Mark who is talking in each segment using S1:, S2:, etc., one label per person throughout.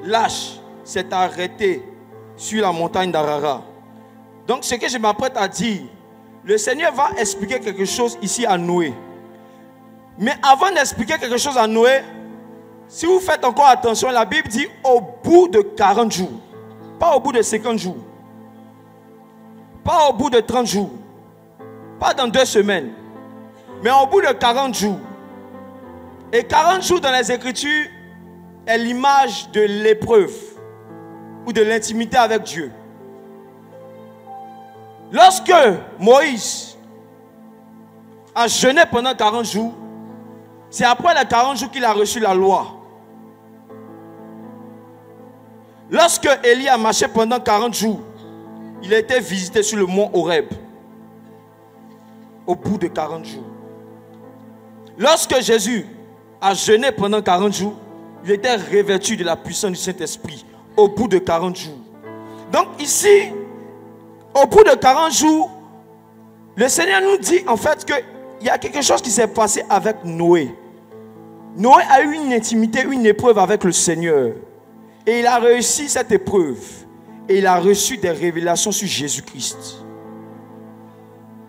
S1: l'arche s'est arrêtée sur la montagne d'Ararat. Donc ce que je m'apprête à dire, le Seigneur va expliquer quelque chose ici à Noé. Mais avant d'expliquer quelque chose à Noé, si vous faites encore attention, la Bible dit au bout de 40 jours. Pas au bout de 50 jours. Pas au bout de 30 jours. Pas dans 2 semaines. Mais au bout de 40 jours. Et 40 jours dans les Écritures est l'image de l'épreuve ou de l'intimité avec Dieu. Lorsque Moïse a jeûné pendant 40 jours, c'est après les 40 jours qu'il a reçu la loi. Lorsque Élie a marché pendant 40 jours, il a été visité sur le mont Horeb. Au bout de 40 jours. Lorsque Jésus a jeûné pendant 40 jours, il était revêtu de la puissance du Saint-Esprit. Au bout de 40 jours. Donc ici, au bout de 40 jours, le Seigneur nous dit en fait qu'il y a quelque chose qui s'est passé avec Noé. Noé a eu une intimité, une épreuve avec le Seigneur. Et il a réussi cette épreuve. Et il a reçu des révélations sur Jésus-Christ.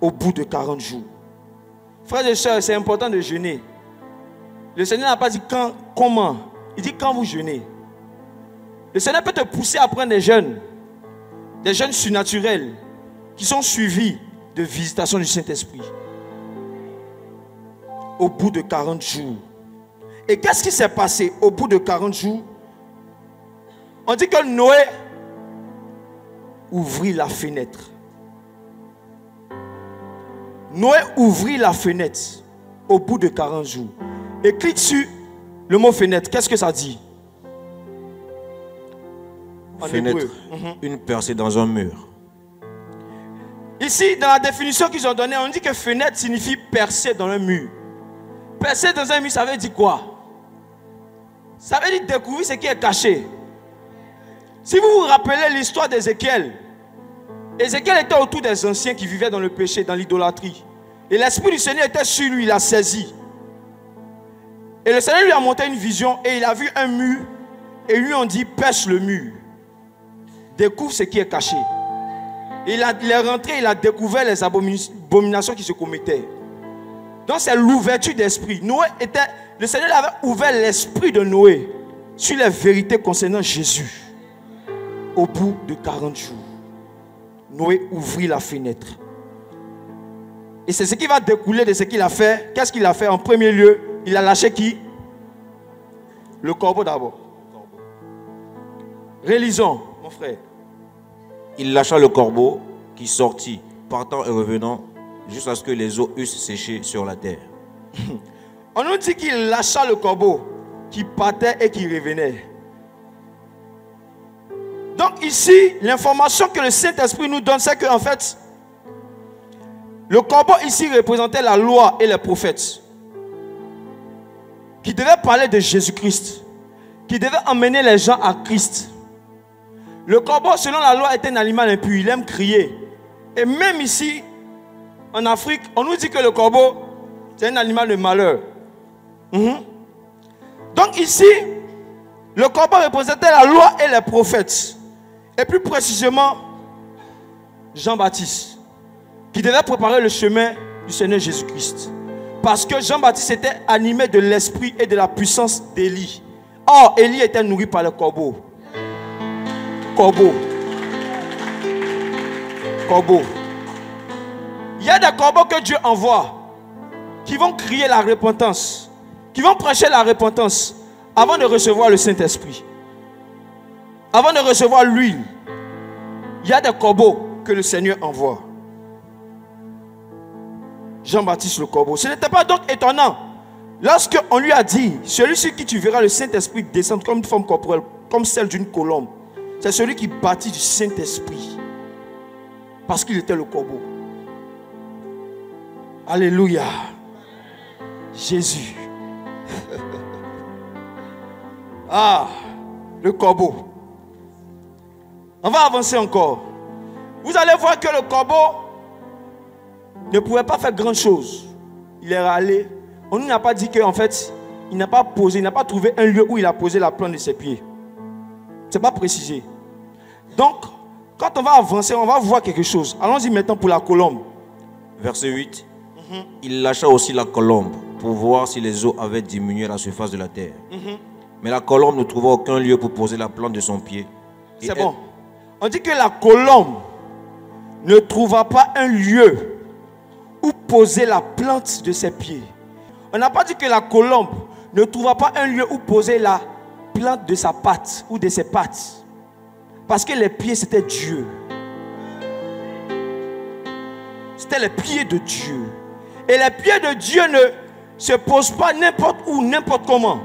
S1: Au bout de 40 jours. Frères et sœurs, c'est important de jeûner. Le Seigneur n'a pas dit quand, comment. Il dit quand vous jeûnez. Le Seigneur peut te pousser à prendre des jeûnes surnaturels qui sont suivis de visitation du Saint-Esprit. Au bout de 40 jours. Et qu'est-ce qui s'est passé au bout de 40 jours? On dit que Noé ouvrit la fenêtre. Noé ouvrit la fenêtre au bout de 40 jours. Et clique sur le mot fenêtre. Qu'est-ce que ça dit? En
S2: fenêtre, une percée dans un mur.
S1: Ici, dans la définition qu'ils ont donnée, on dit que fenêtre signifie percer dans un mur. Percer dans un mur, ça veut dire quoi? Ça veut dire découvrir ce qui est caché. Si vous vous rappelez l'histoire d'Ézéchiel, Ézéchiel était autour des anciens qui vivaient dans le péché, dans l'idolâtrie. Et l'Esprit du Seigneur était sur lui, il l'a saisi. Et le Seigneur lui a montré une vision et il a vu un mur. Et lui on dit, perce le mur. Découvre ce qui est caché. Et il est rentré, il a découvert les abominations qui se commettaient. Donc c'est l'ouverture d'esprit. Le Seigneur avait ouvert l'esprit de Noé sur les vérités concernant Jésus. Au bout de 40 jours, Noé ouvrit la fenêtre. Et c'est ce qui va découler de ce qu'il a fait. Qu'est-ce qu'il a fait en premier lieu? Il a lâché qui? Le corbeau d'abord. Relisons, mon frère.
S2: Il lâcha le corbeau qui sortit, partant et revenant, jusqu'à ce que les eaux eussent séché sur la terre.
S1: On nous dit qu'il lâcha le corbeau qui partait et qui revenait. Donc ici, l'information que le Saint-Esprit nous donne, c'est qu'en fait, le corbeau ici représentait la loi et les prophètes, qui devaient parler de Jésus-Christ, qui devaient emmener les gens à Christ. Le corbeau, selon la loi, est un animal impur, il aime crier. Et même ici, en Afrique, on nous dit que le corbeau, c'est un animal de malheur. Donc ici, le corbeau représentait la loi et les prophètes. Et plus précisément, Jean-Baptiste, qui devait préparer le chemin du Seigneur Jésus-Christ. Parce que Jean-Baptiste était animé de l'esprit et de la puissance d'Élie. Or, Élie était nourri par le corbeau. Corbeau. Il y a des corbeaux que Dieu envoie qui vont crier la repentance, qui vont prêcher la repentance avant de recevoir le Saint-Esprit. Avant de recevoir l'huile, il y a des corbeaux que le Seigneur envoie. Jean-Baptiste le corbeau. Ce n'était pas donc étonnant lorsqu'on lui a dit, celui sur qui tu verras le Saint-Esprit descendre comme une forme corporelle, comme celle d'une colombe, c'est celui qui bâtit du Saint-Esprit. Parce qu'il était le corbeau. Alléluia. Jésus. Le corbeau. On va avancer encore. Vous allez voir que le corbeau ne pouvait pas faire grand chose. Il est râlé. On n'a pas dit qu'en fait, il n'a pas trouvé un lieu où il a posé la plante de ses pieds. C'est pas précisé. Donc, quand on va avancer, on va voir quelque chose. Allons-y maintenant pour la colombe.
S2: Verset 8. Il lâcha aussi la colombe pour voir si les eaux avaient diminué à la surface de la terre. Mais la colombe ne trouva aucun lieu pour poser la plante de son pied.
S1: C'est bon. On dit que la colombe ne trouva pas un lieu où poser la plante de ses pieds. On n'a pas dit que la colombe ne trouva pas un lieu où poser la plante de sa patte ou de ses pattes. Parce que les pieds, c'était Dieu. C'était les pieds de Dieu. Et les pieds de Dieu ne se posent pas n'importe où, n'importe comment.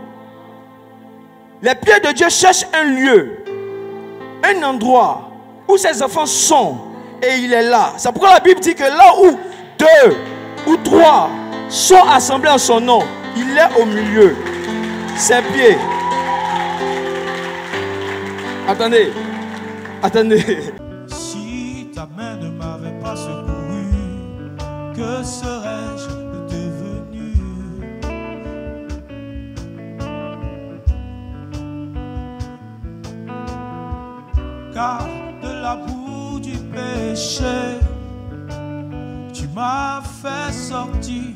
S1: Les pieds de Dieu cherchent un lieu, un endroit où ses enfants sont. Et il est là. C'est pourquoi la Bible dit que là où 2 ou 3 sont assemblés en son nom, il est au milieu. Ses pieds. Attendez.
S3: Si ta main ne m'avait pas secouru, que serais-je devenu? Car de la boue du péché, tu m'as fait sortir.